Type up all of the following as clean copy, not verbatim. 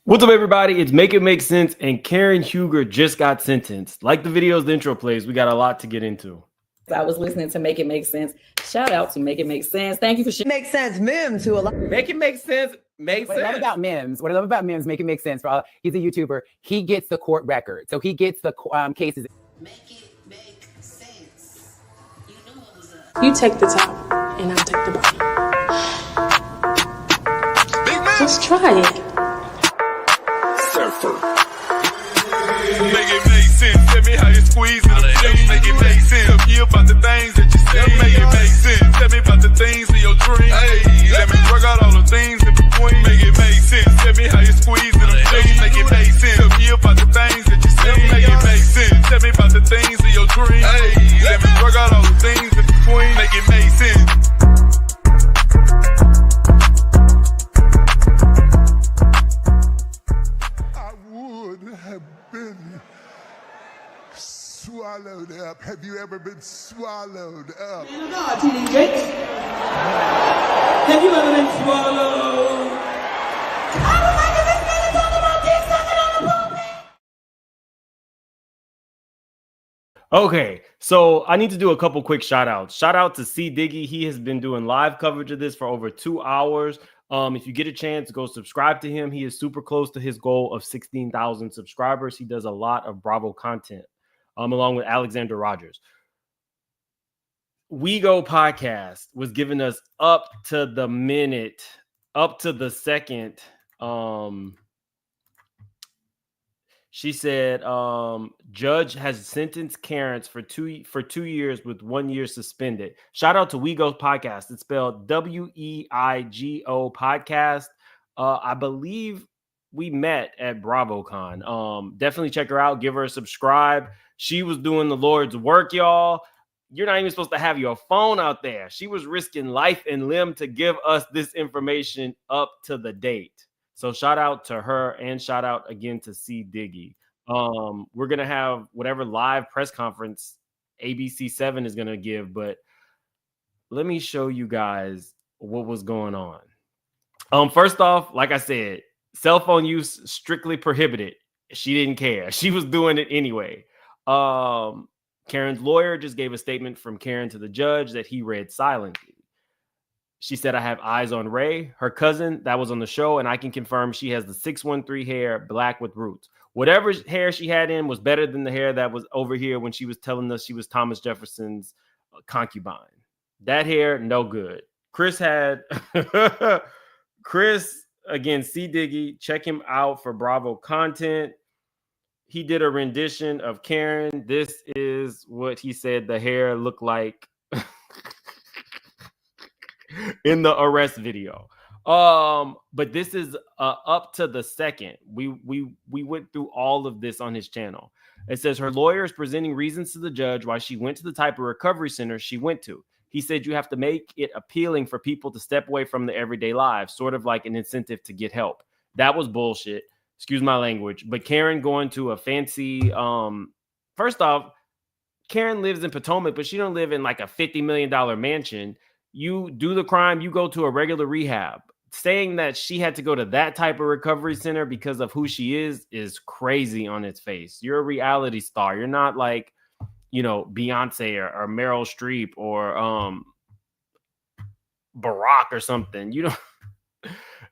What's up, everybody? It's Make It Make Sense, and Karen Huger just got sentenced. Like the videos, the intro plays, we got a lot to get into. I was listening to Make It Make Sense. Shout out to Make It Make Sense. Thank you for sharing. Make sense, Mims, who a lot. Make It Make Sense. What I love about Mims, Make It Make Sense. He's a YouTuber. He gets the court record, so he gets the cases. Make it make sense. You knew what was up. You take the top, and I'll take the bottom. Just try it. Surfer. Make it make sense. Tell me how you squeeze it. Make it make sense. Tell me about the things that you say. Make it make sense. Tell me about the things in your dreams. Hey, let me work out all the things in between. Make it make sense. Tell me how you squeeze it. Make it make sense. Tell me about the things that you say. Make it make sense. Tell me about the things in your dreams. Hey, let me work out all the things in between. Make it make sense. Swallowed up. Have you ever been swallowed up? Man of God, T.D. Jakes. Have you ever been swallowed? I would like to this man talk about dick sucking on the pulpit. Okay, so I need to do a couple quick shout outs. Shout out to C. Diggy. He has been doing live coverage of this for over 2 hours. If you get a chance, go subscribe to him. He is super close to his goal of 16,000 subscribers. He does a lot of Bravo content. Along with Alexander Rogers. We Go podcast was giving us up to the minute, up to the second. She said, judge has sentenced Karen for two years with 1 year suspended. Shout out to We Go podcast. It's spelled WEIGO podcast. I believe we met at BravoCon. Definitely check her out. Give her a subscribe. She was doing the Lord's work, y'all. You're not even supposed to have your phone out there. She was risking life and limb to give us this information up to the date. So shout out to her and shout out again to C. Diggy. We're going to have whatever live press conference ABC7 is going to give, but let me show you guys what was going on. First off, like I said, cell phone use strictly prohibited. She didn't care. She was doing it anyway. Karen's lawyer just gave a statement from Karen to the judge that he read silently. She said, I have eyes on Ray, her cousin that was on the show, and I can confirm she has the 613 hair, black with roots. Whatever hair she had in was better than the hair that was over here when she was telling us she was Thomas Jefferson's concubine. That hair, no good. Chris, again, C. Diggy, check him out for Bravo content. He did a rendition of Karen. This is what he said the hair looked like in the arrest video. But this is up to the second. We went through all of this on his channel. It says her lawyer is presenting reasons to the judge why she went to the type of recovery center she went to. He said you have to make it appealing for people to step away from the everyday lives, sort of like an incentive to get help. That was bullshit. Excuse my language, but Karen going to a fancy, first off, Karen lives in Potomac, but she don't live in like a $50 million mansion. You do the crime, you go to a regular rehab. Saying that she had to go to that type of recovery center because of who she is crazy on its face. You're a reality star. You're not like, Beyonce or Meryl Streep or Barack or something. You know.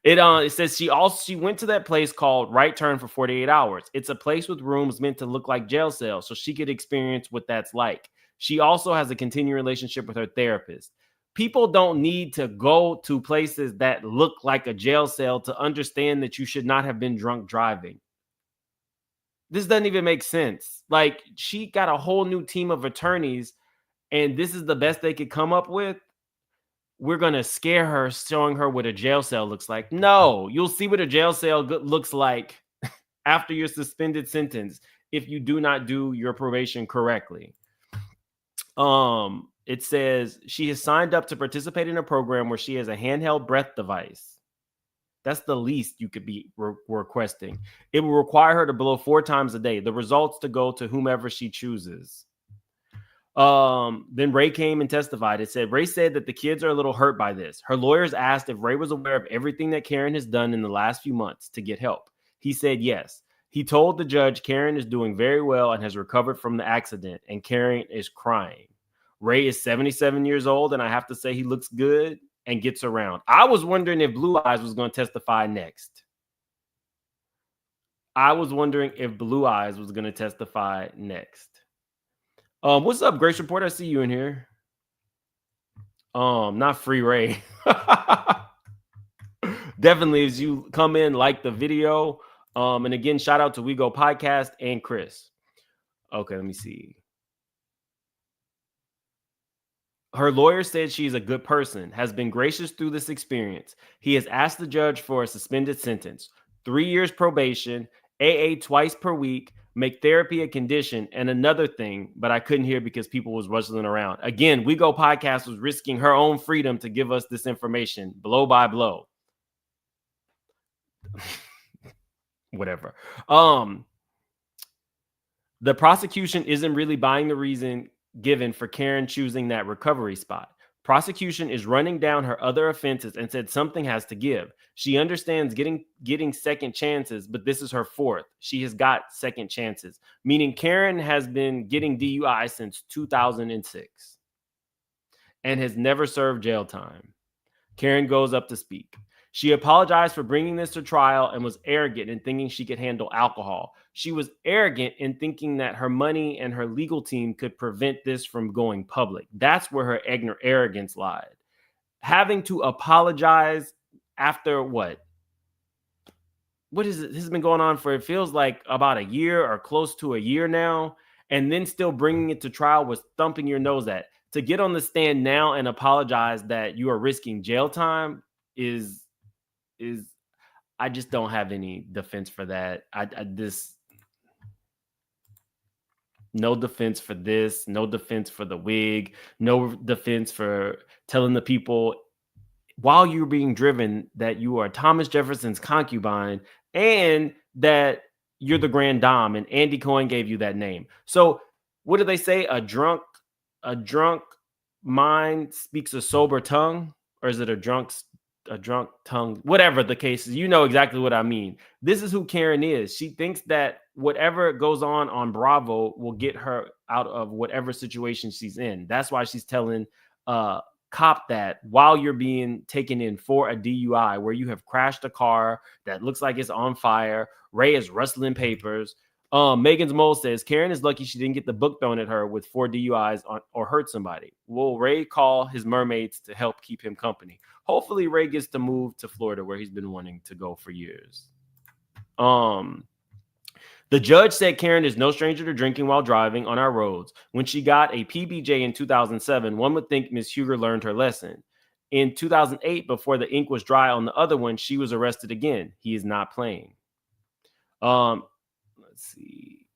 It says she went to that place called Right Turn for 48 hours. It's a place with rooms meant to look like jail cells so she could experience what that's like. She also has a continuing relationship with her therapist. People don't need to go to places that look like a jail cell to understand that you should not have been drunk driving. This doesn't even make sense. Like, she got a whole new team of attorneys, and this is the best they could come up with. We're going to scare her, showing her what a jail cell looks like. No, you'll see what a jail cell looks like after your suspended sentence if you do not do your probation correctly. It says she has signed up to participate in a program where she has a handheld breath device. That's the least you could be requesting. It will require her to blow 4 times a day. The results to go to whomever she chooses. Then Ray came and testified. It said, Ray said that the kids are a little hurt by this. Her lawyers asked if Ray was aware of everything that Karen has done in the last few months to get help. He said yes. He told the judge Karen is doing very well and has recovered from the accident, and Karen is crying. Ray is 77 years old, and I have to say he looks good and gets around. I was wondering if Blue Eyes was going to testify next. What's up, Grace Report? I see you in here. Not Free Ray. Definitely, as you come in, like the video. And again, shout out to We Go Podcast and Chris. Okay, let me see. Her lawyer said she's a good person, has been gracious through this experience. He has asked the judge for a suspended sentence, 3 years probation, AA twice per week, make therapy a condition, and another thing, but I couldn't hear because people was rustling around. Again, We Go Podcast was risking her own freedom to give us this information, blow by blow. Whatever. The prosecution isn't really buying the reason given for Karen choosing that recovery spot. Prosecution is running down her other offenses and said something has to give. She understands getting second chances, but this is her fourth. She has got second chances, meaning Karen has been getting DUI since 2006 and has never served jail time. Karen goes up to speak. She apologized for bringing this to trial and was arrogant in thinking she could handle alcohol. She was arrogant in thinking that her money and her legal team could prevent this from going public. That's where her arrogance lied. Having to apologize after what? What is it? This has been going on for, it feels like about a year or close to a year now. And then still bringing it to trial was thumping your nose at. To get on the stand now and apologize that you are risking jail time is I just don't have any defense for that. No defense for this, no defense for the wig, no defense for telling the people while you're being driven that you are Thomas Jefferson's concubine and that you're the grand dame, and Andy Cohen gave you that name. So what do they say? A drunk mind speaks a sober tongue, or is it a drunk tongue? Whatever the case is, you know exactly what I mean. This is who Karen is. She thinks that whatever goes on Bravo will get her out of whatever situation she's in. That's why she's telling cop that while you're being taken in for a DUI where you have crashed a car that looks like it's on fire. Ray is rustling papers. Megan's Mole says Karen is lucky she didn't get the book thrown at her with 4 DUIs or hurt somebody. Will Ray call his mermaids to help keep him company? Hopefully Ray gets to move to Florida where he's been wanting to go for years. The judge said Karen is no stranger to drinking while driving on our roads. When she got a PBJ in 2007, one would think Ms. Huger learned her lesson. In 2008, before the ink was dry on the other one, she was arrested again. He is not playing. Let's see.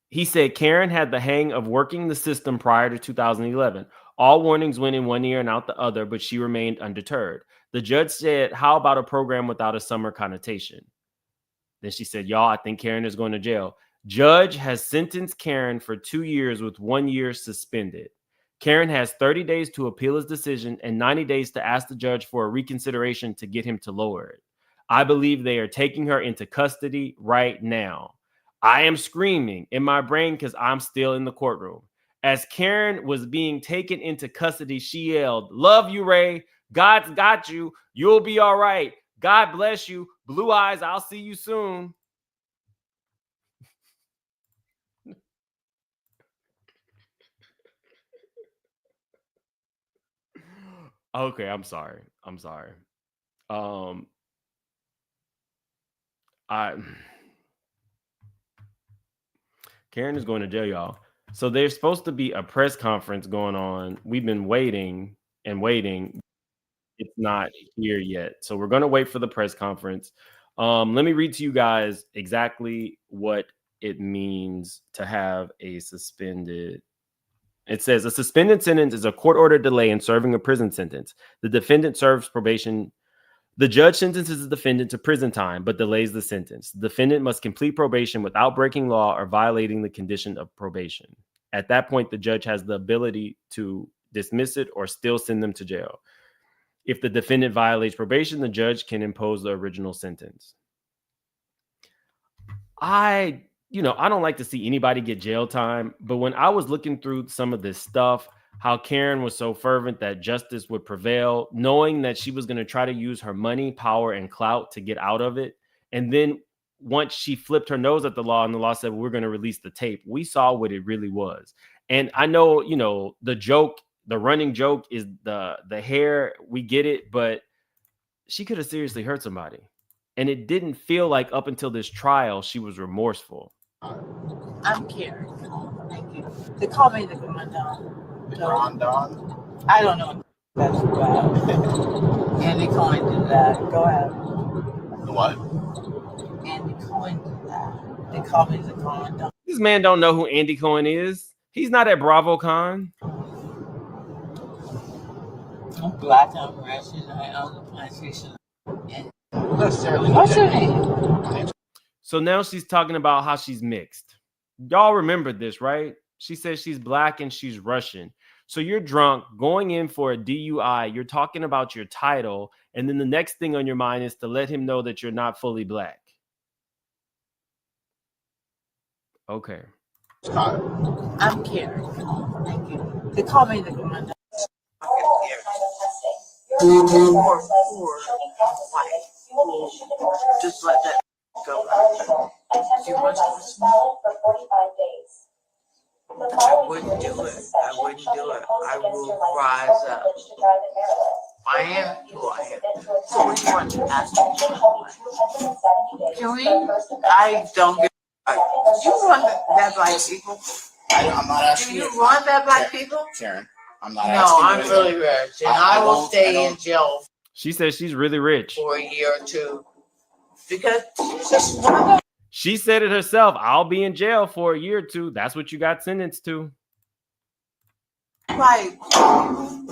He said Karen had the hang of working the system prior to 2011. All warnings went in one ear and out the other, but she remained undeterred. The judge said, how about a program without a summer connotation? Then she said, y'all, I think Karen is going to jail. Judge has sentenced Karen for 2 years with 1 year suspended. Karen has 30 days to appeal his decision and 90 days to ask the judge for a reconsideration to get him to lower it. I believe they are taking her into custody right now. I am screaming in my brain because I'm still in the courtroom. As Karen was being taken into custody, she yelled, "Love you, Ray. God's got you. You'll be all right. God bless you. Blue Eyes, I'll see you soon." Okay, I'm sorry. Karen is going to jail, y'all. So there's supposed to be a press conference going on. We've been waiting and waiting. It's not here yet. So we're going to wait for the press conference. Let me read to you guys exactly what it means to have a suspended. It says a suspended sentence is a court-ordered delay in serving a prison sentence. The defendant serves probation. The judge sentences the defendant to prison time, but delays the sentence. The defendant must complete probation without breaking law or violating the condition of probation. At that point, the judge has the ability to dismiss it or still send them to jail. If the defendant violates probation, the judge can impose the original sentence. I don't like to see anybody get jail time, but when I was looking through some of this stuff, how Karen was so fervent that justice would prevail, knowing that she was going to try to use her money, power, and clout to get out of it. And then once she flipped her nose at the law and the law said, we're going to release the tape, we saw what it really was. And I know, the running joke is the hair. We get it, but she could have seriously hurt somebody. And it didn't feel like up until this trial, she was remorseful. I'm Karen. Thank you. They call me the Grandon. The Grandon? I don't know what that's about. Andy Cohen did that. Go ahead. The what? Andy Cohen did that. They call me the Grandon. This man don't know who Andy Cohen is. He's not at BravoCon. I'm black, I'm Russian, I own the plantation. What's your name? So now she's talking about how she's mixed. Y'all remember this, right? She says she's black and she's Russian. So you're drunk, going in for a DUI. You're talking about your title. And then the next thing on your mind is to let him know that you're not fully black. Okay. I'm Karen. Thank you. They call me the Grandon. Poor white. Just let that go. You want to smell for 45 days. I wouldn't do it. I will rise up. I am who I am. So what do you want to ask me? Can we? I don't give a. Do you run that by people? I'm not asking you. Do you run that by people? Karen, I'm not no, asking I'm really rich. And I will stay in jail. She says she's really rich. For a year or two. Because she's just one of those. She said it herself. I'll be in jail for a year or two. That's what you got sentenced to. Like,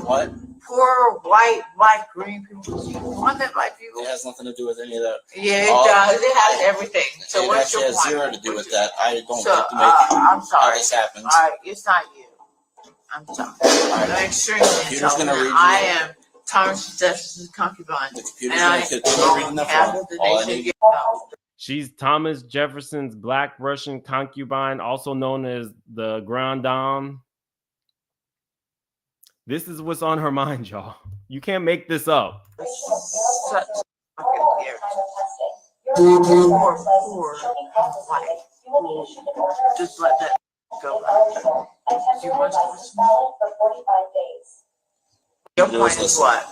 what? Poor white, black, green people. You want that black people? It has nothing to do with any of that. Yeah, it does. It has everything. So it what's your has point? zero to do with that. I don't So, get to make I'm sorry. how this happens. All right, it's not you. I'm sorry. I'm extremely intelligent. I am Thomas Jefferson's concubine. The computer's going to continue reading that for all I need. She's Thomas Jefferson's black Russian concubine, also known as the Grand Dame. This is what's on her mind, y'all. You can't make this up. Such fucking weird. Poor white. Just let that go. You want to smell for 45 days. Your point is what?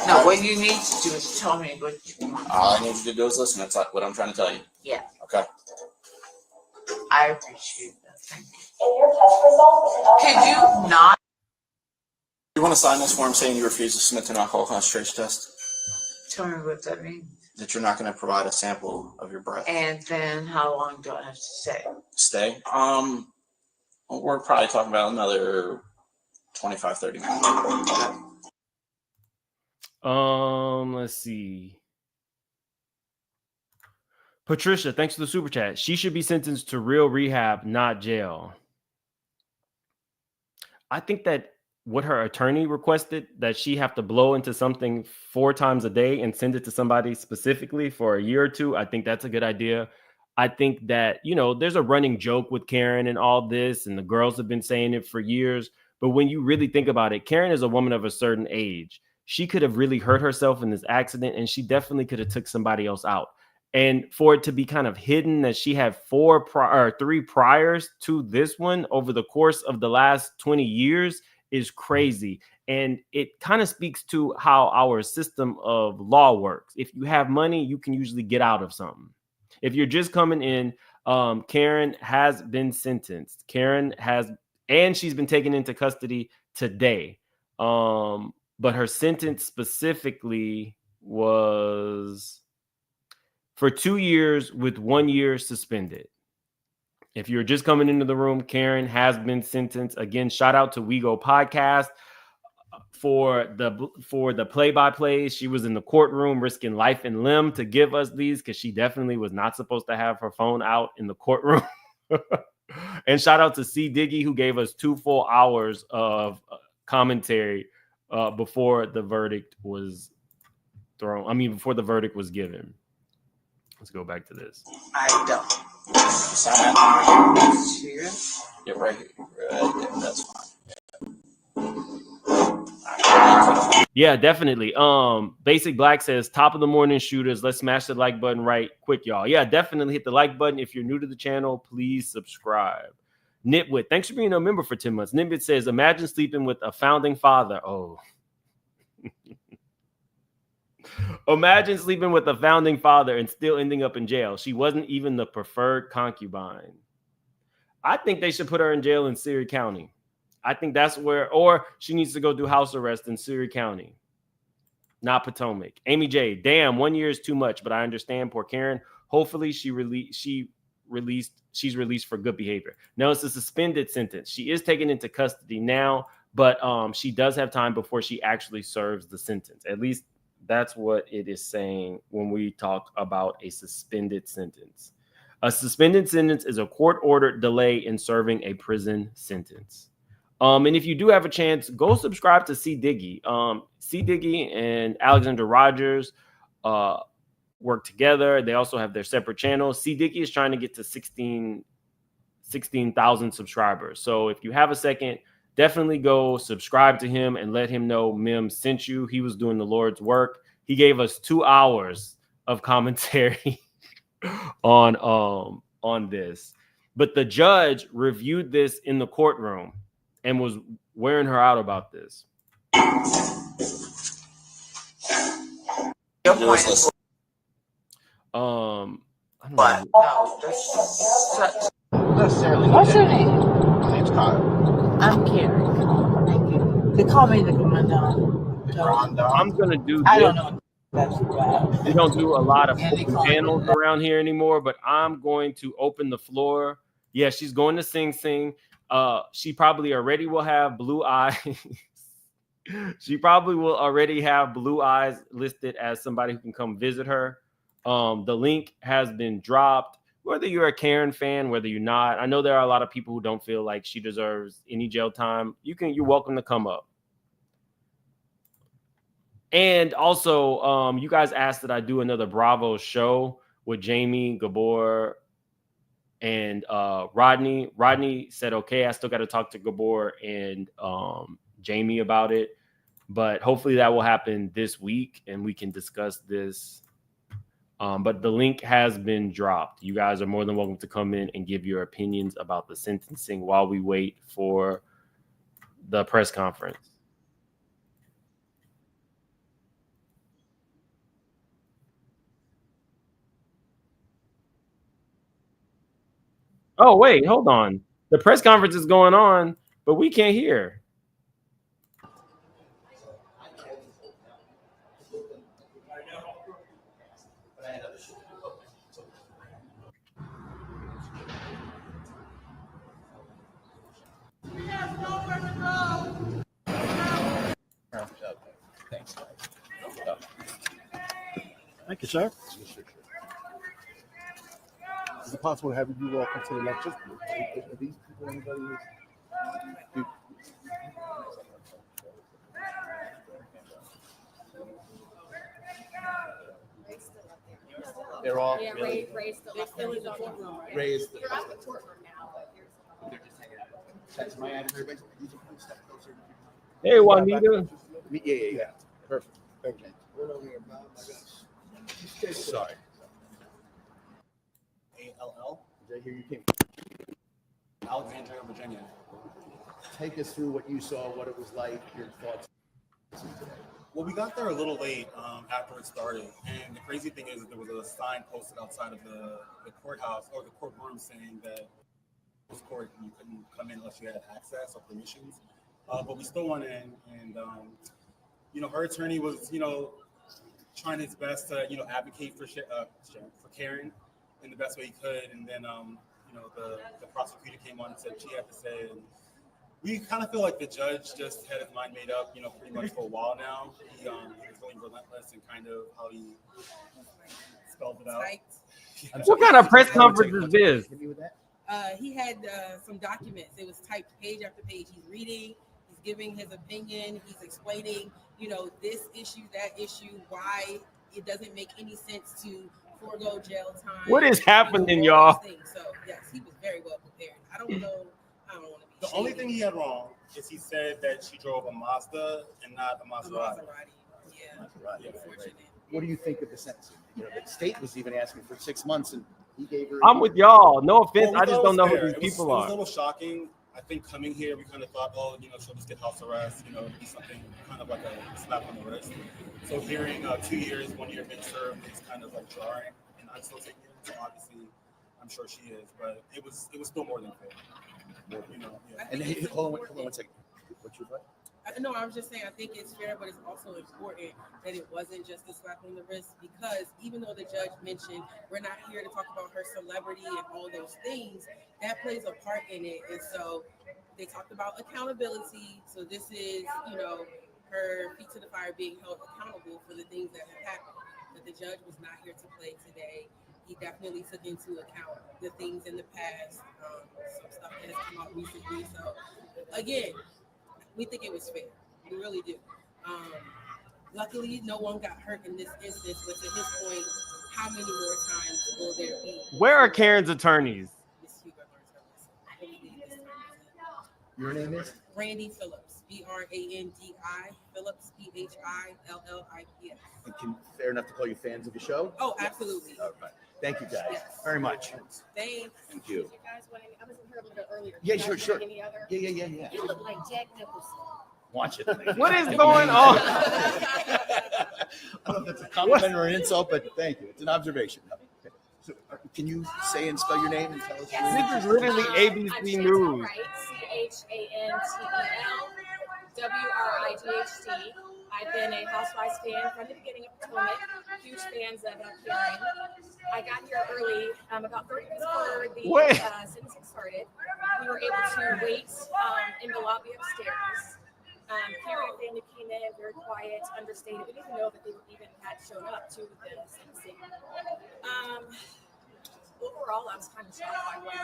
No, what you need to do is tell me what you want. All I need you to do is listen. That's what I'm trying to tell you. Yeah. Okay. I appreciate that. Thank you. Could you not? You want to sign this form saying you refuse to submit to an alcohol concentration test? Tell me what that means. That you're not going to provide a sample of your breath. And then how long do I have to stay? Stay? We're probably talking about another 25, 30 minutes. Let's see. Patricia, thanks for the super chat. She should be sentenced to real rehab, not jail. I think that what her attorney requested, that she have to blow into something 4 times a day and send it to somebody specifically for a year or two, I think that's a good idea. I think that, there's a running joke with Karen and all this, and the girls have been saying it for years. But when you really think about it, Karen is a woman of a certain age. She could have really hurt herself in this accident, and she definitely could have took somebody else out. And for it to be kind of hidden that she had 3 priors to this one over the course of the last 20 years is crazy. And it kind of speaks to how our system of law works. If you have money, you can usually get out of something. If you're just coming in, Karen has been sentenced. And she's been taken into custody today. But her sentence specifically was for 2 years with 1 year suspended. If you're just coming into the room, Karen has been sentenced. Again, shout out to WeGo Podcast for the play-by-plays. She was in the courtroom risking life and limb to give us these because she definitely was not supposed to have her phone out in the courtroom. And shout out to C. Diggy, who gave us 2 full hours of commentary before the verdict was before the verdict was given. Let's go back to this. I don't. Here. Yeah, right here. Right there. That's fine. Yeah, definitely. Basic Black says, top of the morning shooters. Let's smash the like button right quick, y'all. Yeah, definitely hit the like button. If you're new to the channel, please subscribe. Nitwit, thanks for being a member for 10 months. Nitwit says, imagine sleeping with a founding father. Oh. Imagine sleeping with a founding father and still ending up in jail. She wasn't even the preferred concubine. I think they should put her in jail in Surry County. I think that's where, or she needs to go do house arrest in Surry County, not Potomac. Amy J, damn, 1 year is too much, but I understand. Poor Karen. Hopefully she's released for good behavior. No, it's a suspended sentence. She is taken into custody now, but she does have time before she actually serves the sentence. At least that's what it is saying when we talk about a suspended sentence. A suspended sentence is a court-ordered delay in serving a prison sentence. And if you do have a chance, go subscribe to C. Diggy. C. Diggy and Alexander Rogers work together. They also have their separate channels. C. Diggy is trying to get to 16,000 subscribers. So if you have a second, definitely go subscribe to him and let him know Mim sent you. He was doing the Lord's work. He gave us 2 hours of commentary on this. But the judge reviewed this in the courtroom and was wearing her out about this. Your point is I don't what? know. No, that's such. Necessarily. What's your name? My name's Kyle. I'm Karen. Thank you. They call me the Rondon. I'm gonna do this. I don't know. That's right. We don't do a lot of Yeah, they open call me panels that. around here anymore, but I'm going to open the floor. Yeah, she's going to Sing Sing. She probably already will have blue eyes. She probably will already have blue eyes listed as somebody who can come visit her. The link has been dropped. Whether you're a Karen fan, whether you're not, I know there are a lot of people who don't feel like she deserves any jail time. You're welcome to come up. And also, you guys asked that I do another Bravo show with Jamie, Gabor, and Rodney. Rodney said, okay, I still got to talk to Gabor and Jamie about it. But hopefully that will happen this week and we can discuss this. But the link has been dropped. You guys are more than welcome to come in and give your opinions about the sentencing while we wait for the press conference. Oh, wait, hold on. The press conference is going on, but we can't hear. Thanks. Thank you, sir. Is it possible to have you walk into the lecture? Are these people anybody who's... They're all really... Ray's still in the courtroom, right? Ray's You're out the courtroom now, but They're just hanging out. That's my everybody. Hey, Juanita. Yeah. Perfect. Thank you. Sorry. ALL? Did I hear you came from? Alexandria, Virginia. Take us through what you saw, what it was like, your thoughts. Well, we got there a little late after it started, and the crazy thing is that there was a sign posted outside of the courthouse or the courtroom saying that this court you couldn't come in unless you had access or permissions. But we still went in, and her attorney was trying his best to advocate for Karen in the best way he could, and then the prosecutor came on and said she had to say. And we kind of feel like the judge just had his mind made up, pretty much for a while now. He was really relentless in kind of how he spelled it out. What kind of press conference is this? He had some documents. It was typed page after page. He's reading, he's giving his opinion, he's explaining, this issue, that issue, why it doesn't make any sense forego jail time. What is happening, all y'all? those things. So yes, he was very well prepared. I don't want to be. The only thing he had wrong is he said that she drove a Mazda and not a Maserati. Yeah. Right. What do you think of the sentencing? You know, the state was even asking for 6 months, and he gave her. I'm with y'all. No offense. Well, I just don't know who these it people was are. a little shocking. I think coming here, we kind of thought, oh, she'll just get house arrest. It'll be something kind of like a slap on the wrist. So hearing 2 years, 1 year being served is kind of like jarring, and I'm still taking it. So obviously, I'm sure she is, but it was still more than fair. And hey, hold on 1 second. What's your thought? No, I was just saying, I think it's fair, but it's also important that it wasn't just a slap on the wrist, because even though the judge mentioned we're not here to talk about her celebrity and all those things, that plays a part in it. And so they talked about accountability. So this is, her feet to the fire, being held accountable for the things that have happened. But the judge was not here to play today. He definitely took into account the things in the past, some stuff that has come out recently. So again, we think it was fair. We really do. Luckily, no one got hurt in this instance, but to his point, how many more times will there be? Where are Karen's attorneys? Your name is? Randy Phillips, Brandi Phillips, Phillips. And fair enough to call you fans of the show? Oh, absolutely. All right. Thank you, guys, Yes. very much. Thanks. Thank you. I wasn't here a little bit earlier. Yeah, You guys sure. have any other? Yeah. You look like Jack Nicholson. Watch it. What is going on? I don't know if that's a compliment or an insult, but thank you. It's an observation. Okay. So, can you say and spell your name and tell us? This is literally ABC I'm News. Right, CHANTEL, WRIGHT. I've been a Housewives fan from the beginning of Potomac. Huge fans of Karen. I got here early, about 30 minutes before the sentencing started. We were able to wait in the lobby upstairs. Karen and family came in very quiet, understated. We didn't even know that they even had shown up to the sentencing. Overall, I was kind of shocked by what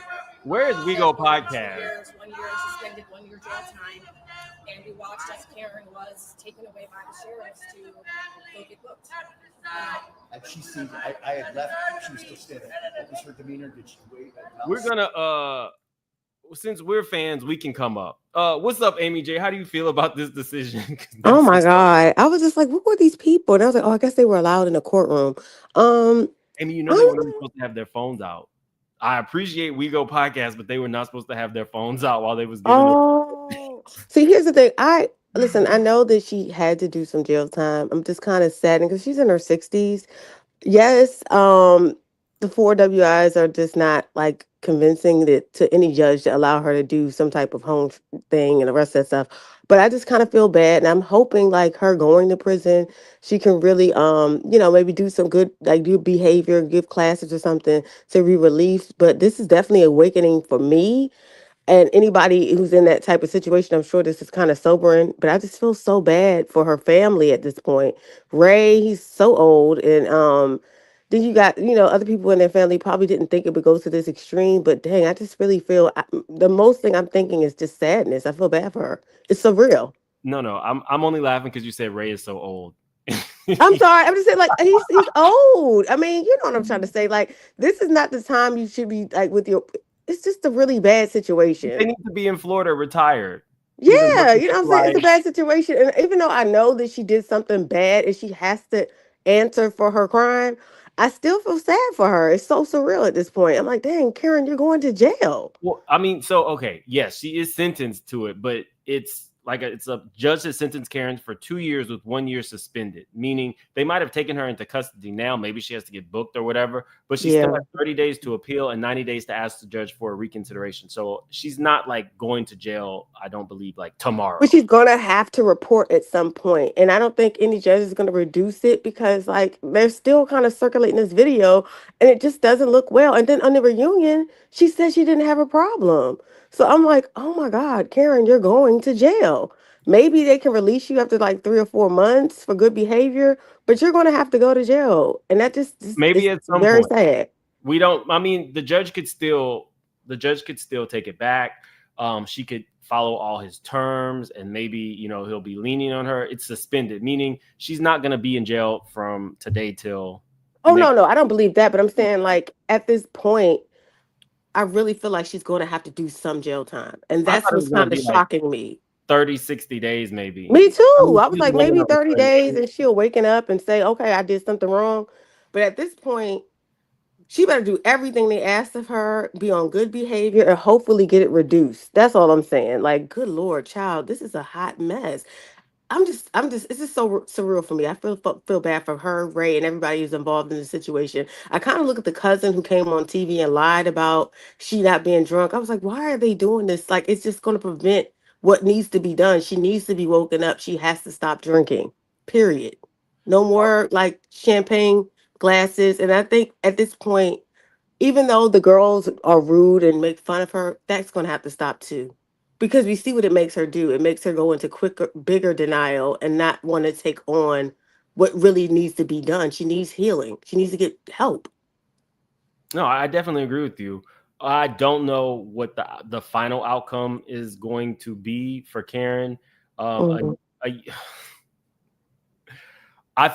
Where is We Go Podcast? 1 year suspended, 1 year jail time, and we watched as Karen was taken away by the sheriffs to go get booked. And she seemed, I had left, she was still standing. What was her demeanor? Did she wait? We're gonna since we're fans, we can come up. What's up, Amy J? How do you feel about this decision? Oh my God. I was just like, what were these people? And I was like, oh, I guess they were allowed in the courtroom. Amy, they weren't supposed to have their phones out. I appreciate We Go Podcast, but they were not supposed to have their phones out while they was giving See, here's the thing. Listen, I know that she had to do some jail time. I'm just kind of saddened because she's in her 60s. Yes, the 4 WIs are just not like convincing that to any judge to allow her to do some type of home thing and the rest of that stuff. But I just kind of feel bad, and I'm hoping like her going to prison, she can really maybe do some good, like do behavior, give classes or something to be released. But this is definitely awakening for me. And anybody who's in that type of situation, I'm sure this is kind of sobering, but I just feel so bad for her family at this point. Ray, he's so old. And then you got, other people in their family probably didn't think it would go to this extreme, but dang, I just really feel the most thing I'm thinking is just sadness. I feel bad for her. It's surreal. No, I'm only laughing because you said Ray is so old. I'm sorry. I'm just saying, like, he's old. I mean, you know what I'm trying to say? Like, this is not the time you should be like with your. It's just a really bad situation. They need to be in Florida retired. Yeah, you know what I'm saying? It's a bad situation. And even though I know that she did something bad and she has to answer for her crime, I still feel sad for her. It's so surreal at this point. I'm like, dang, Karen, you're going to jail. Well, I mean, so, okay, yes, she is sentenced to it, but it's a judge that sentenced Karen for 2 years with 1 year suspended, meaning they might have taken her into custody now. Maybe she has to get booked or whatever, but she still has 30 days to appeal and 90 days to ask the judge for a reconsideration. So she's not like going to jail, I don't believe, like tomorrow. But she's going to have to report at some point. And I don't think any judge is going to reduce it because like they're still kind of circulating this video and it just doesn't look well. And then on the reunion, she said she didn't have a problem. So I'm like, oh my God, Karen, you're going to jail. Maybe they can release you after like 3 or 4 months for good behavior, but you're going to have to go to jail. And that just maybe at some very point. Sad. We don't. I mean, the judge could still take it back. She could follow all his terms, and maybe he'll be leaning on her. It's suspended, meaning she's not going to be in jail from today till Oh no, I don't believe that. But I'm saying like at this point, I really feel like she's going to have to do some jail time, and I that's thought it what's was gonna kind of be like shocking me. 30, 60 days, maybe. Me too. I was She's a like, woman maybe of a 30 certain days, age. and she'll waken up and say, "Okay, I did something wrong." But at this point, she better do everything they asked of her, be on good behavior, and hopefully get it reduced. That's all I'm saying. Like, good Lord, child, this is a hot mess. It's just so surreal for me. I feel bad for her, Ray, and everybody who's involved in the situation. I kind of look at the cousin who came on TV and lied about she not being drunk. I was like, why are they doing this? Like, it's just going to prevent what needs to be done. She needs to be woken up. She has to stop drinking. Period. No more like champagne glasses. And I think at this point, even though the girls are rude and make fun of her, that's going to have to stop too. Because we see what it makes her do. It makes her go into quicker, bigger denial and not want to take on what really needs to be done. She needs healing. She needs to get help. No, I definitely agree with you. I don't know what the final outcome is going to be for Karen. I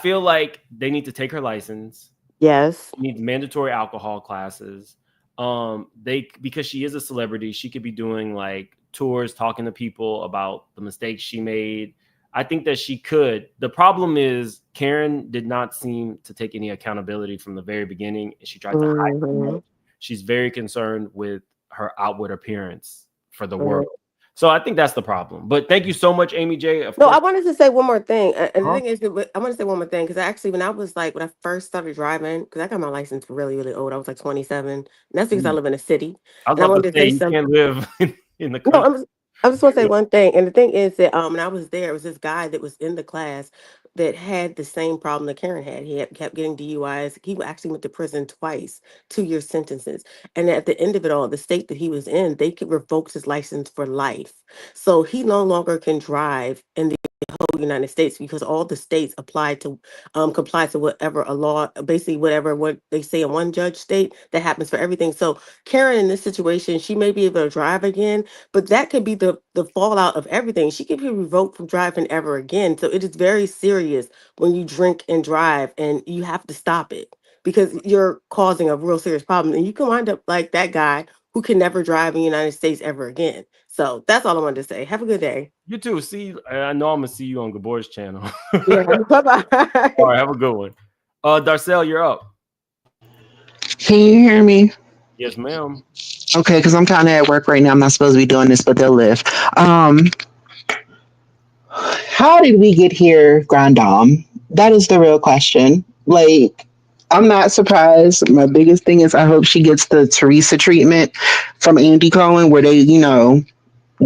feel like they need to take her license. Yes. She needs mandatory alcohol classes. Because she is a celebrity, she could be doing like tours, talking to people about the mistakes she made. I think that she could. The problem is Karen did not seem to take any accountability from the very beginning. She tried to hide too much. She's very concerned with her outward appearance for the world. So I think that's the problem. But thank you so much, Amy J. I wanted to say one more thing. And the thing is, I want to say one more thing because actually, when I first started driving, because I got my license really, really old. I was like 27. And that's because I live in a city. I was about to say, you can't live in the country. No, I just want to say one thing. And the thing is that when I was there, it was this guy that was in the class that had the same problem that Karen had. He kept getting DUIs. He actually went to prison twice, 2-year sentences. And at the end of it all, the state that he was in, they could revoke his license for life. So he no longer can drive in the whole United States because all the states comply to whatever a law, basically what they say in one judge state, that happens for everything. So Karen, in this situation, she may be able to drive again, but that could be the fallout of everything. She could be revoked from driving ever again. So it is very serious when you drink and drive, and you have to stop it because you're causing a real serious problem, and you can wind up like that guy who can never drive in the United States ever again. So that's all I wanted to say. Have a good day. You too. See, I know I'm gonna see you on Gabor's channel. Yeah, bye-bye. All right, have a good one. Darcel, you're up. Can you hear me? Yes, ma'am. Okay, because I'm kind of at work right now. I'm not supposed to be doing this, but they'll live. How did we get here, Grand Dame? That is the real question. Like, I'm not surprised. My biggest thing is I hope she gets the Teresa treatment from Andy Cohen where they,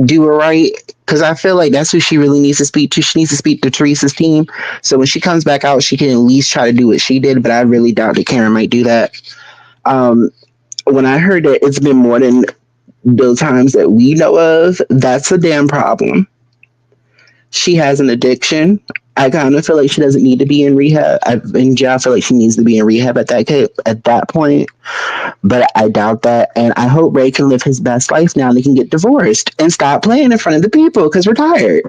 do it right. Because I feel like that's who she really needs to speak to. She needs to speak to Teresa's team. So when she comes back out, she can at least try to do what she did. But I really doubt that Karen might do that. When I heard that it's been more than the times that we know of, that's a damn problem. She has an addiction. I kind of feel like she doesn't need to be in rehab. I feel like she needs to be in rehab at that point. But I doubt that. And I hope Ray can live his best life now and they can get divorced and stop playing in front of the people because we're tired.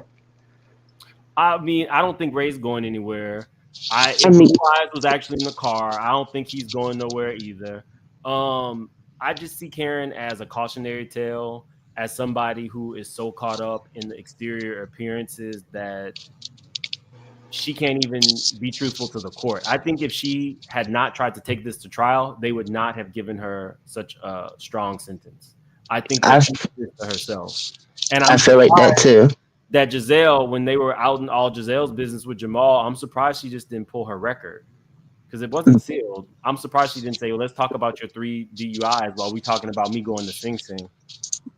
I mean, I don't think Ray's going anywhere. Blue Eyes was actually in the car. I don't think he's going nowhere either. I just see Karen as a cautionary tale, as somebody who is so caught up in the exterior appearances that she can't even be truthful to the court. I think if she had not tried to take this to trial, they would not have given her such a strong sentence. I think that she did this to herself. And I feel like that too. That Giselle, when they were out in all Giselle's business with Jamal, I'm surprised she just didn't pull her record because it wasn't sealed. I'm surprised she didn't say, well, let's talk about your 3 DUIs while we talking about me going to Sing Sing.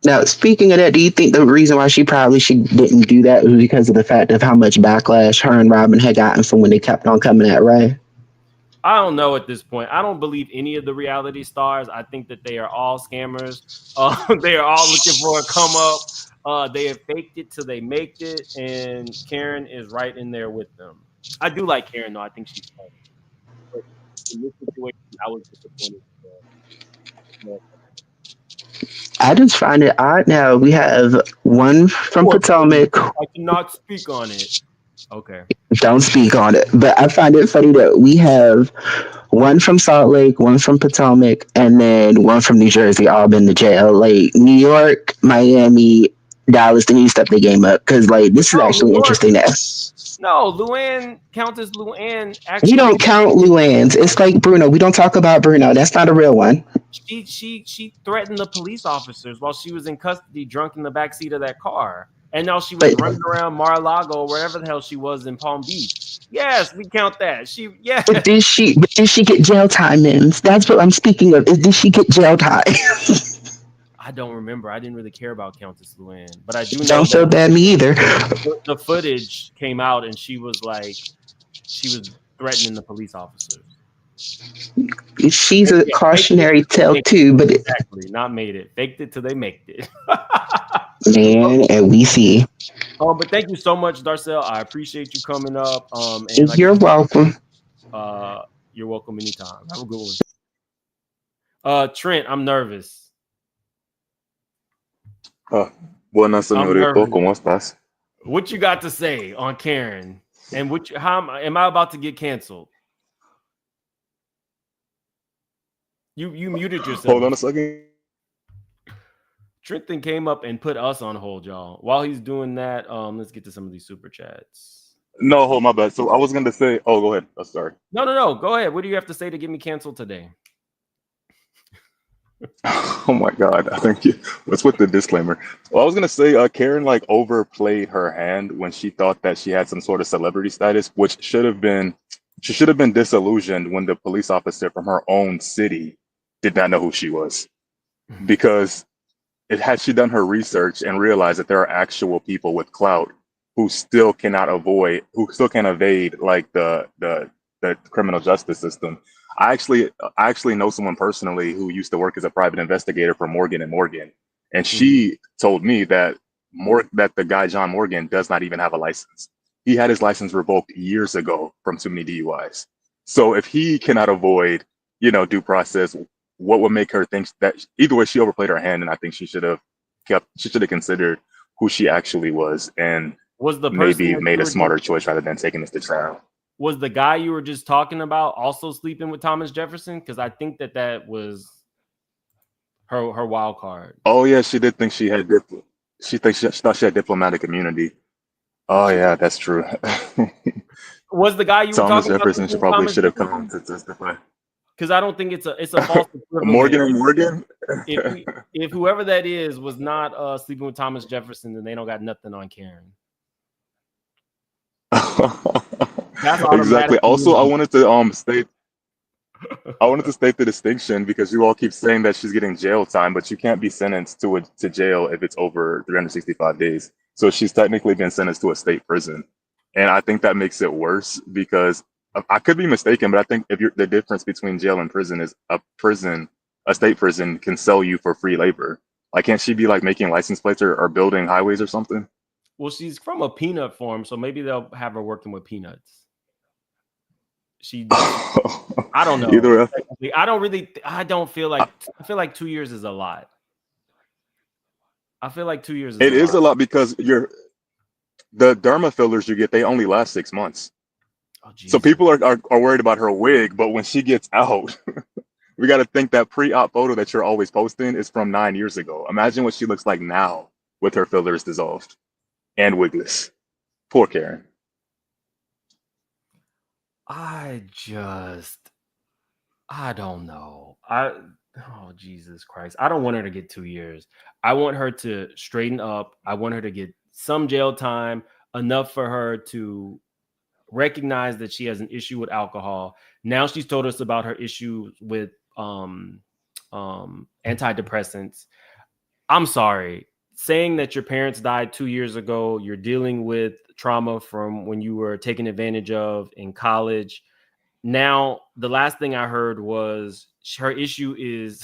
Now, speaking of that, do you think the reason why she didn't do that was because of the fact of how much backlash her and Robin had gotten from when they kept on coming at Ray? I don't know at this point. I don't believe any of the reality stars. I think that they are all scammers. They are all looking for a come up. They have faked it till they make it, and Karen is right in there with them. I do like Karen, though. I think she's funny. But in this situation, I was disappointed. I just find it odd now. We have one from Potomac. I cannot speak on it. Okay. Don't speak on it. But I find it funny that we have one from Salt Lake, one from Potomac, and then one from New Jersey, all been to jail. Like New York, Miami, Dallas, they need to step their game up because like this is No, New actually York. interesting now. No, Luann, Countess Luann We actually don't count Luann's. It's like Bruno. We don't talk about Bruno. That's not a real one. she threatened the police officers while she was in custody, drunk in the backseat of that car. And now she was running around Mar-a-Lago or wherever the hell she was in Palm Beach. Yes, we count that. But did she get jail time, Mims? That's what I'm speaking of. Did she get jail time? I don't remember. I didn't really care about Countess Luann, but I do know Don't feel bad, me either. The footage came out and she was threatening the police officers. She's a cautionary tale too, but exactly not made it. Faked it till they made it. Man, and we see. But thank you so much, Darcel. I appreciate you coming up. And You're welcome. You're welcome anytime. Have a good one. Trent, I'm nervous. Buenas, señorito. ¿Cómo estás? What you got to say on Karen? And how am I about to get canceled? You muted yourself. Hold on a second. Trenton came up and put us on hold, y'all. While he's doing that, let's get to some of these super chats. No, hold my bad. So I was going to say, go ahead. Oh, sorry. No. Go ahead. What do you have to say to get me canceled today? Oh my God. I think what's with the disclaimer? Well, I was going to say Karen like overplayed her hand when she thought that she had some sort of celebrity status, which she should have been disillusioned when the police officer from her own city did not know who she was. Because had she done her research and realized that there are actual people with clout who still can't evade like the criminal justice system. I actually know someone personally who used to work as a private investigator for Morgan & Morgan, and she told me that the guy John Morgan does not even have a license. He had his license revoked years ago from too many DUIs. So if he cannot avoid, due process, what would make her think that either way she overplayed her hand, and I think she should have considered who she actually was and maybe made a smarter choice rather than taking this to trial. Was the guy you were just talking about also sleeping with Thomas Jefferson? Because I think that was her wild card. Oh yeah, she did think she had she thought she had diplomatic immunity. Oh yeah, that's true. Was the guy you were Thomas talking Jefferson about? She probably should have come to testify. Because I don't think it's a false Morgan & Morgan. If whoever that is was not sleeping with Thomas Jefferson, then they don't got nothing on Karen. Exactly. Also, I wanted to state the distinction because you all keep saying that she's getting jail time, but you can't be sentenced to jail if it's over 365 days. So she's technically been sentenced to a state prison, and I think that makes it worse because I could be mistaken, but I think the difference between jail and prison is a state prison can sell you for free labor. Like, can't she be like making license plates or building highways or something? Well, she's from a peanut farm, so maybe they'll have her working with peanuts. I don't know. Either way. I feel like 2 years is a lot. I feel like 2 years is a lot because the derma fillers you get, they only last 6 months. Oh, so people are worried about her wig, but when she gets out, we got to think that pre-op photo that you're always posting is from 9 years ago. Imagine what she looks like now with her fillers dissolved and wigless. Poor Karen. I don't know. Oh, Jesus Christ. I don't want her to get 2 years. I want her to straighten up. I want her to get some jail time, enough for her to recognize that she has an issue with alcohol. Now she's told us about her issue with antidepressants. I'm sorry. Saying that your parents died 2 years ago, you're dealing with trauma from when you were taken advantage of in college. Now, the last thing I heard was her issue is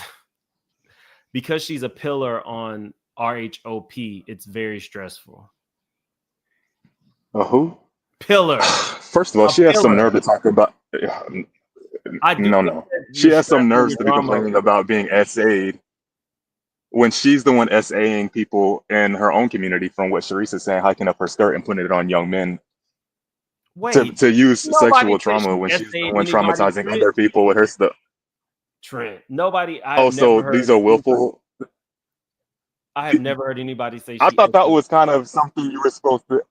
because she's a pillar on RHOP, it's very stressful. Who? Pillar. First of all, she has some nerve to talk about. No. She has some nerves to be complaining about being SA'd when she's the one SAing people in her own community from what Sharice is saying, hiking up her skirt and putting it on young men. Wait, to use nobody sexual said trauma she when she's essayed the one anybody, traumatizing Trent. other people with her stuff. Trent, nobody. Oh, so these are willful. I have never heard anybody say. I She thought that essayed. was kind of something you were supposed to.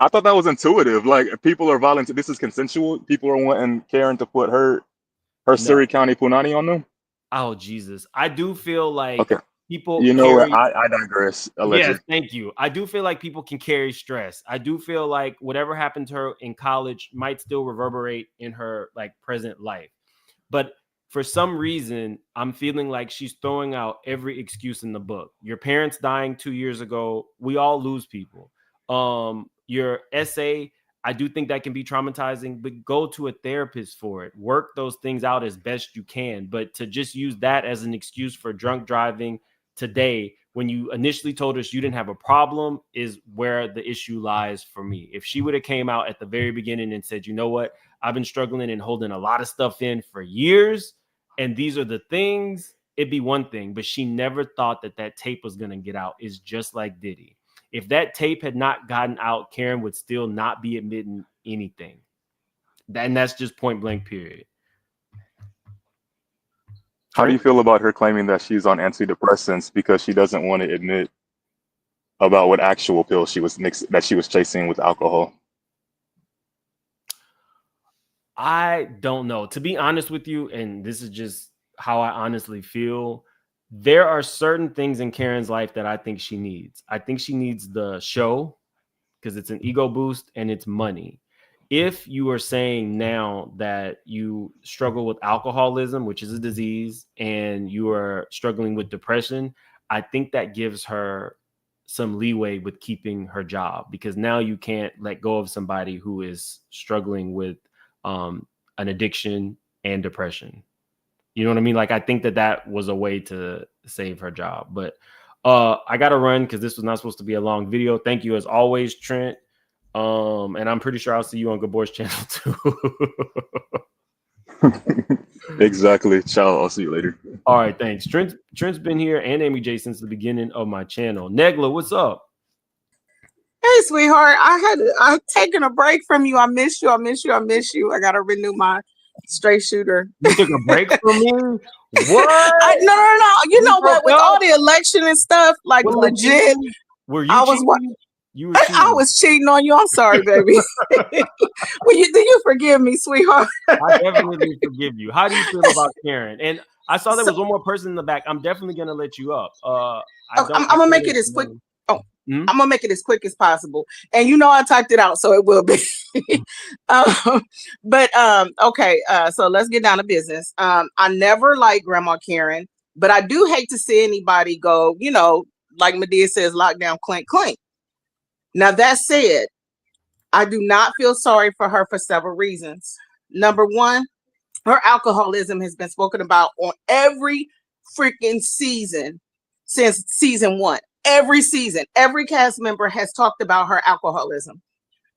I thought that was intuitive. Like people are volunteering. This is consensual. People are wanting Karen to put her Surrey County Punani on them. Oh Jesus! I do feel like Okay. people. You know carry, what? I digress. Allegedly. Yes, thank you. I do feel like people can carry stress. I do feel like whatever happened to her in college might still reverberate in her like present life. But for some reason, I'm feeling like she's throwing out every excuse in the book. Your parents dying 2 years ago. We all lose people. Your essay, I do think that can be traumatizing, but go to a therapist for it. Work those things out as best you can. But to just use that as an excuse for drunk driving today, when you initially told us you didn't have a problem, is where the issue lies for me. If she would have came out at the very beginning and said, you know what, I've been struggling and holding a lot of stuff in for years, and these are the things, it'd be one thing. But she never thought that that tape was going to get out. It's just like Diddy. If that tape had not gotten out, Karen would still not be admitting anything. And that's just point blank, period. How do you feel about her claiming that she's on antidepressants because she doesn't want to admit about what actual pills she was chasing with alcohol? I don't know. To be honest with you, and this is just how I honestly feel, there are certain things in Karen's life that I think she needs. I think she needs the show because it's an ego boost and it's money. If you are saying now that you struggle with alcoholism, which is a disease, and you are struggling with depression, I think that gives her some leeway with keeping her job, because now you can't let go of somebody who is struggling with an addiction and depression. You know what I mean? Like, I think that was a way to save her job. But I got to run because this was not supposed to be a long video. Thank you as always, Trent. And I'm pretty sure I'll see you on Good Boys channel too. Exactly. Ciao. I'll see you later. All right, thanks. Trent's been here and Amy J since the beginning of my channel. Negla, what's up? Hey, sweetheart. I've taken a break from you. I miss you. I gotta renew my straight shooter. You took a break from me? What? No. You know what? With all the election and stuff, like legit. Were you cheating? You were cheating. I was cheating on you. I'm sorry, baby. Do you forgive me, sweetheart? I definitely forgive you. How do you feel about Karen? And I saw there was one more person in the back. I'm definitely gonna let you up. I'm gonna make it as quick. I'm gonna make it as quick as possible. And you know I typed it out, so it will be. Okay. So let's get down to business. I never liked Grandma Karen, but I do hate to see anybody go, like Madea says, lockdown, clink, clink. Now, that said, I do not feel sorry for her for several reasons. Number one, her alcoholism has been spoken about on every freaking season since season 1. Every season, every cast member has talked about her alcoholism.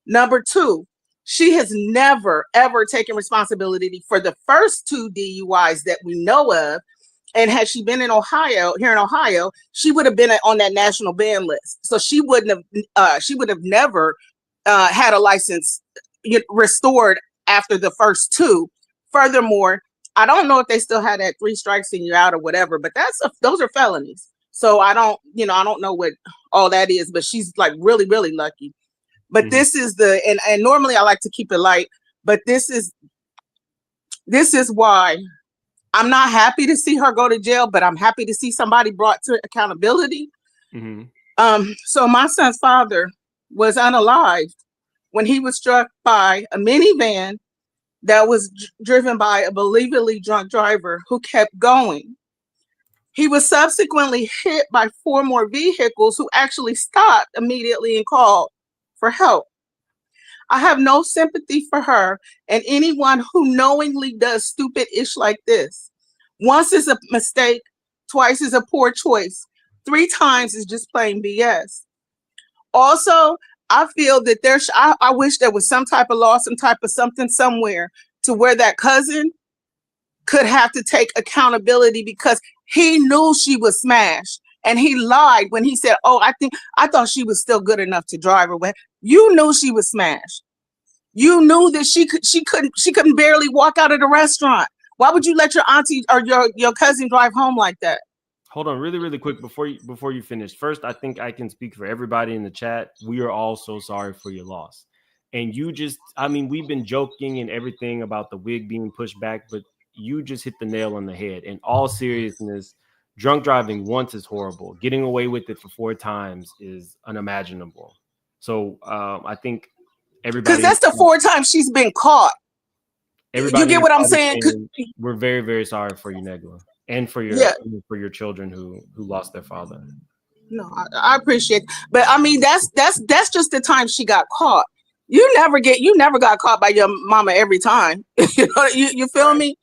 Number two, she has never, ever taken responsibility for the first 2 DUIs that we know of. And had she been here in Ohio, she would have been on that national ban list. So she would have never had a license restored after the first 2. Furthermore, I don't know if they still had that 3 strikes and you're out or whatever, but those are felonies. So I don't know what all that is, but she's like really, really lucky. But this is and normally I like to keep it light, but this is why I'm not happy to see her go to jail, but I'm happy to see somebody brought to accountability. So my son's father was unalived when he was struck by a minivan that was driven by a believably drunk driver who kept going. He was subsequently hit by 4 more vehicles who actually stopped immediately and called for help. I have no sympathy for her and anyone who knowingly does stupid ish like this. Once is a mistake, twice is a poor choice, 3 times is just plain BS. Also, I feel that I wish there was some type of law, some type of something somewhere to where that cousin could have to take accountability because he knew she was smashed. And he lied when he said, I thought she was still good enough to drive her. When you knew she was smashed. You knew that she couldn't barely walk out of the restaurant. Why would you let your auntie or your cousin drive home like that? Hold on, really quick before you finish. First, I think I can speak for everybody in the chat. We are all so sorry for your loss. And you just, I mean, we've been joking and everything about the wig being pushed back, but you just hit the nail on the head. In all seriousness, drunk driving once is horrible. Getting away with it for 4 times is unimaginable. So I think everybody, because that's the 4 times she's been caught. You get what I'm saying? We're very, very sorry for you, Negla, and for your children who lost their father. No, I appreciate it. But I mean, that's just the time she got caught. You never got caught by your mama every time. you feel me?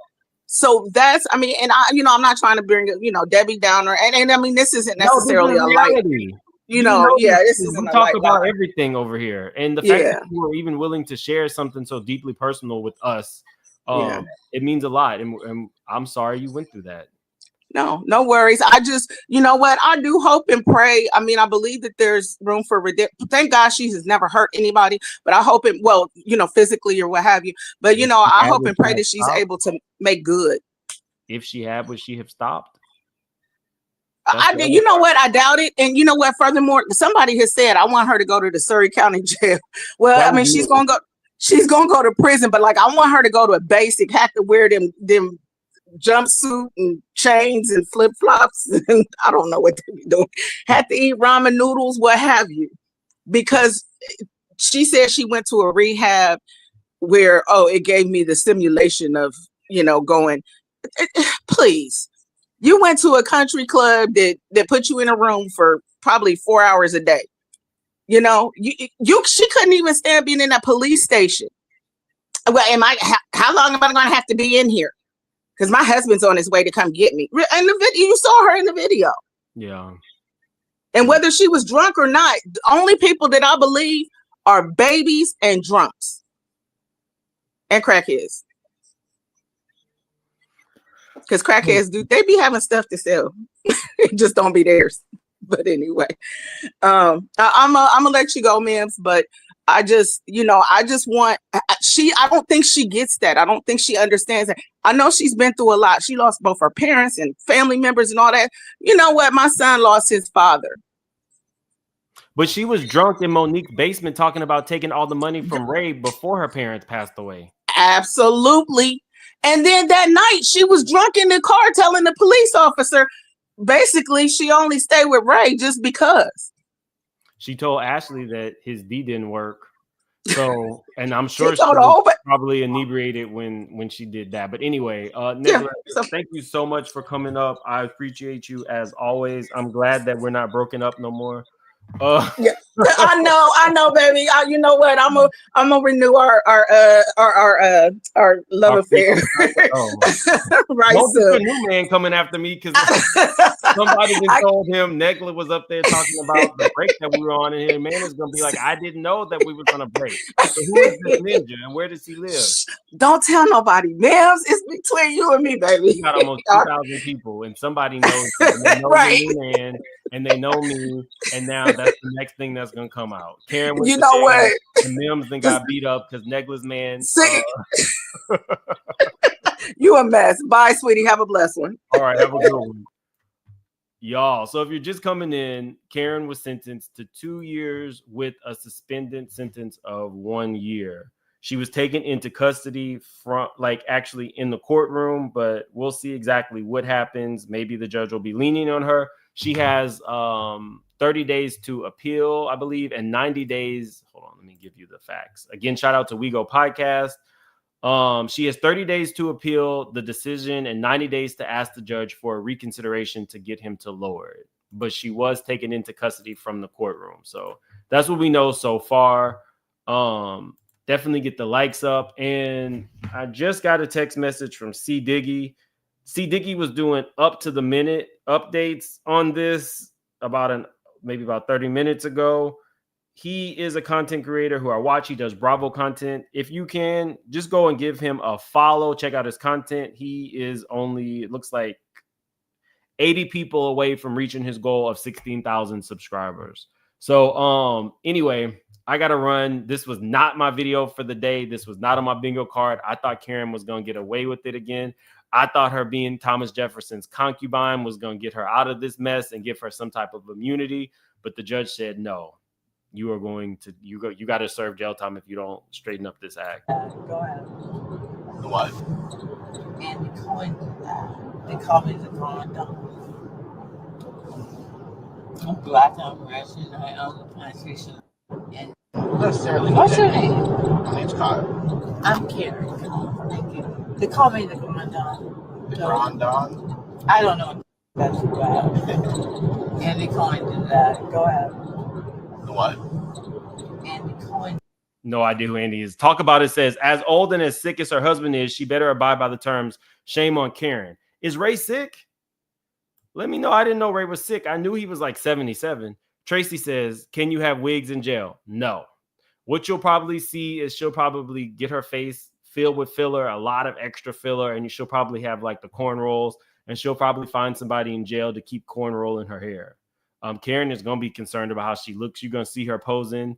So that's, I mean, and I'm not trying to bring, Debbie Downer. And I mean, this isn't necessarily a light. This isn't we talk about everything over here. And the fact that you were even willing to share something so deeply personal with us, it means a lot. And I'm sorry you went through that. No worries. I just, you know what? I do hope and pray. I mean, I believe that there's room for redemption. Thank God she has never hurt anybody, but I hope physically or what have you. But, I hope and pray that she's able to make good. If she had, would she have stopped? You know what? I doubt it. And you know what? Furthermore, somebody has said, I want her to go to the Surrey County jail. Well, I mean, she's going to go to prison, but like, I want her to go to a basic, have to wear them jumpsuit and chains and flip-flops, and I don't know what they be doing. Had to eat ramen noodles, what have you, because she said she went to a rehab where it gave me the simulation of going. Please, you went to a country club that put you in a room for probably 4 hours a day. She couldn't even stand being in a police station. Well, how long am I going to have to be in here? Because my husband's on his way to come get me. And the video, you saw her in the video. Yeah. And whether she was drunk or not, the only people that I believe are babies and drunks and crackheads. Because crackheads they be having stuff to sell. It just don't be theirs. But anyway, I'm gonna let you go, Mims. But I just want I don't think she gets that. I don't think she understands that. I know she's been through a lot. She lost both her parents and family members and all that. You know what? My son lost his father. But she was drunk in Monique's basement talking about taking all the money from Ray before her parents passed away. Absolutely. And then that night she was drunk in the car telling the police officer, basically, she only stayed with Ray just because. She told Ashley that his D didn't work. So, and I'm sure she was probably inebriated when she did that. But anyway, Negla, thank you so much for coming up. I appreciate you as always. I'm glad that we're not broken up no more. Yeah, I know, baby. You know what? I'm gonna renew our love affair. Right. Don't be a new man coming after me because somebody told him Negla was up there talking about the break that we were on, and his man is gonna be like, I didn't know that we were gonna break. So who is this ninja and where does he live? Don't tell nobody, Mims. It's between you and me, baby. We got almost 2,000 people, and somebody knows him. They know right. Me, man, and they know me, and now that's the next thing that's gonna come out. Karen, you know what? And Mims then got beat up because Negla's man. You a mess. Bye, sweetie. Have a blessed one. All right, have a good one. Y'all, so if you're just coming in, Karen was sentenced to 2 years with a suspended sentence of 1 year. She was taken into custody from, actually in the courtroom, but we'll see exactly what happens. Maybe the judge will be leaning on her. She has 30 days to appeal, I believe, and 90 days. Hold on, let me give you the facts. Again, shout out to We Go Podcast. She has 30 days to appeal the decision and 90 days to ask the judge for a reconsideration to get him to lower it. But she was taken into custody from the courtroom. So that's what we know so far. Definitely get the likes up. And I just got a text message from C. Diggy. C. Diggy was doing up to the minute updates on this maybe about 30 minutes ago. He is a content creator who I watch. He does Bravo content. If you can, just go and give him a follow. Check out his content. He is only, it looks like 80 people away from reaching his goal of 16,000 subscribers. So anyway, I got to run. This was not my video for the day. This was not on my bingo card. I thought Karen was going to get away with it again. I thought her being Thomas Jefferson's concubine was going to get her out of this mess and give her some type of immunity. But the judge said, no, you are going to, you got to serve jail time if you don't straighten up this act. Go ahead. What? Andy Cohen did that. They call me the condom. I'm black, I'm Russian, I own the plantation. And Not necessarily. what's your name? My name's Kyle. I'm Karen. Thank you. They call me the Grandon. The Grandon? I don't know what that's about. Andy Cohen did that. Go ahead. The what? Andy Cohen. No idea who Andy is. Talk About It says, as old and as sick as her husband is, she better abide by the terms. Shame on Karen. Is Ray sick? Let me know. I didn't know Ray was sick. I knew he was like 77. Tracy says, can you have wigs in jail? No. What you'll probably see is she'll probably get her face filled with filler, a lot of extra filler, and she'll probably have like the corn rolls, and she'll probably find somebody in jail to keep corn rolling her hair. Karen is going to be concerned about how she looks. You're going to see her posing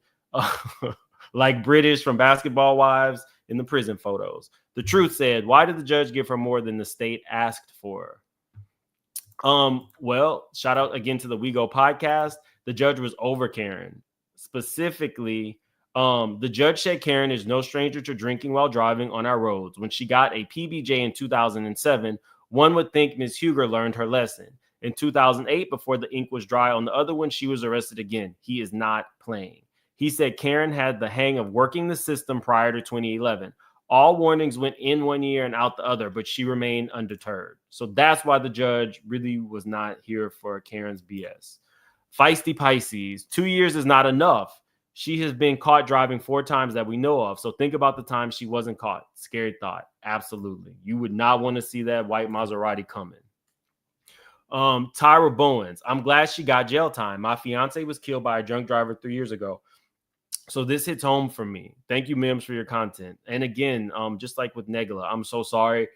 like British from Basketball Wives in the prison photos. The Truth said, why did the judge give her more than the state asked for? Well, shout out again to the We Go podcast. The judge was over Karen. Specifically, the judge said Karen is no stranger to drinking while driving on our roads. When she got a PBJ in 2007, one would think Ms. Huger learned her lesson. In 2008, before the ink was dry on the other one, she was arrested again. He is not playing. He said Karen had the hang of working the system prior to 2011. All warnings went in one ear and out the other, but she remained undeterred. So that's why the judge really was not here for Karen's BS. Feisty Pisces, 2 years is not enough. She has been caught driving 4 times that we know of. So think about the time she wasn't caught. Scary thought. Absolutely. You would not want to see that white Maserati coming. Tyra Bowens, I'm glad she got jail time. My fiance was killed by a drunk driver 3 years ago. So this hits home for me. Thank you, Mims, for your content. And again, just like with Negla, I'm so sorry.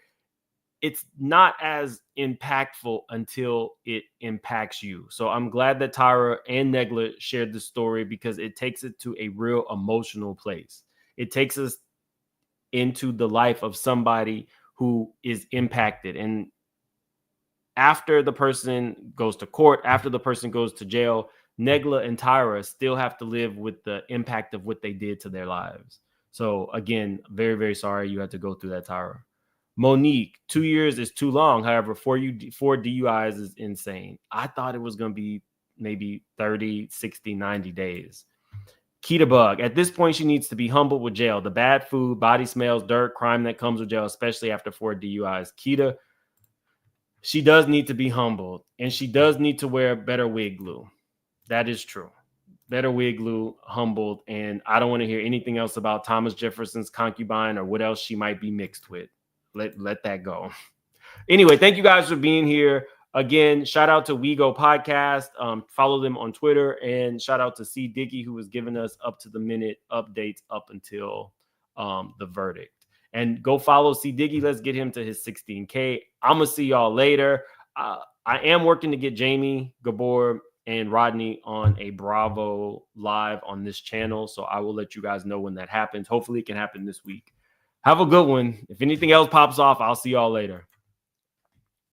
It's not as impactful until it impacts you. So I'm glad that Tyra and Negla shared the story because it takes it to a real emotional place. It takes us into the life of somebody who is impacted. And after the person goes to court, after the person goes to jail, Negla and Tyra still have to live with the impact of what they did to their lives. So again, very, very sorry you had to go through that, Tyra. Monique, 2 years is too long. However, 4 DUIs is insane. I thought it was going to be maybe 30, 60, 90 days. Keita Bug, at this point, she needs to be humbled with jail. The bad food, body smells, dirt, crime that comes with jail, especially after 4 DUIs. Keita, she does need to be humbled, and she does need to wear better wig glue. That is true. Better wig glue, humbled, and I don't want to hear anything else about Thomas Jefferson's concubine or what else she might be mixed with. Let that go. Anyway, thank you guys for being here. Again, shout out to We Go Podcast. Follow them on Twitter, and shout out to C. Diggy, who was giving us up-to-the-minute updates up until the verdict. And go follow C. Diggy. Let's get him to his 16K. I'm going to see y'all later. I am working to get Jamie, Gabor, and Rodney on a Bravo live on this channel. So I will let you guys know when that happens. Hopefully it can happen this week. Have a good one. If anything else pops off, I'll see y'all later.